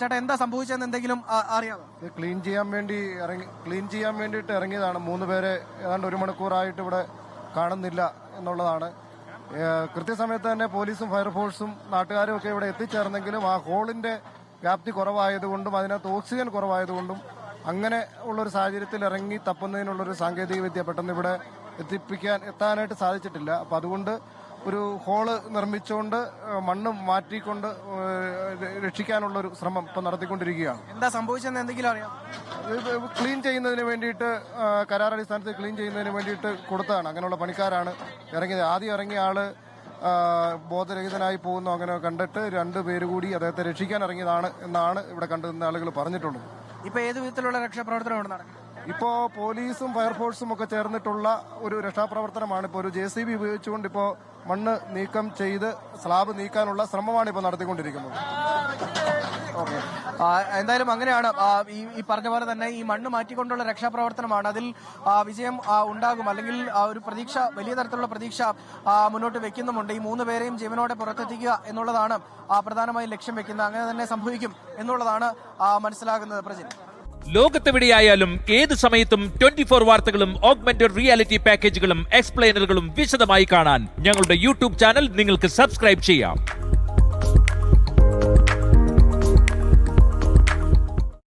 ചേട്ടാ എന്താ സംഭവിച്ചതെന്ന് എന്തെങ്കിലും അറിയാമോ? ക്ലീൻ ചെയ്യാൻ വേണ്ടിയിട്ട് ഇറങ്ങിയതാണ്. 3 പേരെ ഏതാണ്ട് 1 മണിക്കൂറായിട്ട് ഇവിടെ കാണുന്നില്ല എന്നുള്ളതാണ്. കൃത്യസമയത്ത് തന്നെ പോലീസും ഫയർഫോഴ്സും നാട്ടുകാരും ഒക്കെ ഇവിടെ എത്തിച്ചേർന്നെങ്കിലും ആ ഹോളിന്റെ വ്യാപ്തി കുറവായതുകൊണ്ടും അതിനകത്ത് ഓക്സിജൻ കുറവായതുകൊണ്ടും അങ്ങനെ ഉള്ളൊരു സാഹചര്യത്തിൽ ഇറങ്ങി തപ്പുന്നതിനുള്ളൊരു സാങ്കേതിക വിദ്യ പെട്ടെന്ന് ഇവിടെ എത്താനായിട്ട് സാധിച്ചിട്ടില്ല. അപ്പം അതുകൊണ്ട് ഒരു ഹോള് നിർമ്മിച്ചുകൊണ്ട് മണ്ണ് മാറ്റിക്കൊണ്ട് രക്ഷിക്കാനുള്ളൊരു ശ്രമം ഇപ്പം നടത്തിക്കൊണ്ടിരിക്കുകയാണ്. എന്താ സംഭവിച്ചതെന്ന് എന്തെങ്കിലും അറിയാം? ക്ലീൻ ചെയ്യുന്നതിന് വേണ്ടിയിട്ട് കരാറടിസ്ഥാനത്തിൽ ക്ലീൻ ചെയ്യുന്നതിന് വേണ്ടിയിട്ട് കൊടുത്തതാണ്. അങ്ങനെയുള്ള പണിക്കാരാണ് ഇറങ്ങിയത്. ആദ്യം ഇറങ്ങിയ ആള് ബോധരഹിതനായി പോകുന്നു. അങ്ങനെ കണ്ടിട്ട് 2 പേര് കൂടി അദ്ദേഹത്തെ രക്ഷിക്കാൻ ഇറങ്ങിയതാണ് എന്നാണ് ഇവിടെ കണ്ടുനിന്ന ആളുകൾ പറഞ്ഞിട്ടുള്ളത്. ഇപ്പൊ ഏത് വിധത്തിലുള്ള രക്ഷാപ്രവർത്തനമാണ് നടക്കുന്നത്? ഇപ്പോ പോലീസും ഫയർഫോഴ്സും ഒക്കെ ചേർന്നിട്ടുള്ള ഒരു രക്ഷാപ്രവർത്തനമാണ്. ഇപ്പോൾ ഒരു JCB ഉപയോഗിച്ചുകൊണ്ട് ഇപ്പോൾ മണ്ണ് നീക്കം ചെയ്ത് സ്ലാബ് നീക്കാനുള്ള ശ്രമമാണ് ഇപ്പോൾ നടത്തിക്കൊണ്ടിരിക്കുന്നത്. എന്തായാലും അങ്ങനെയാണ്. ഈ പറഞ്ഞ പോലെ തന്നെ ഈ മണ്ണ് മാറ്റിക്കൊണ്ടുള്ള രക്ഷാപ്രവർത്തനമാണ്. അതിൽ വിജയം ഉണ്ടാകും, അല്ലെങ്കിൽ ഒരു പ്രതീക്ഷ, വലിയ തരത്തിലുള്ള പ്രതീക്ഷ മുന്നോട്ട് വെക്കുന്നുമുണ്ട്. ഈ 3 പേരെയും ജീവനോടെ പുറത്തെത്തിക്കുക എന്നുള്ളതാണ് പ്രധാനമായും ലക്ഷ്യം വെക്കുന്നത്. അങ്ങനെ തന്നെ സംഭവിക്കും എന്നുള്ളതാണ് മനസ്സിലാകുന്നത്. പ്രജിൻ, ലോകത്തെവിടെയായാലും ഏത് സമയത്തും 24 വാർത്തകളും ഓഗ്മെന്റഡ് റിയാലിറ്റി പാക്കേജുകളും എക്സ്പ്ലെയിനറുകളും വിശദമായി കാണാൻ ഞങ്ങളുടെ YouTube ചാനൽ നിങ്ങൾക്ക് സബ്സ്ക്രൈബ് ചെയ്യാം.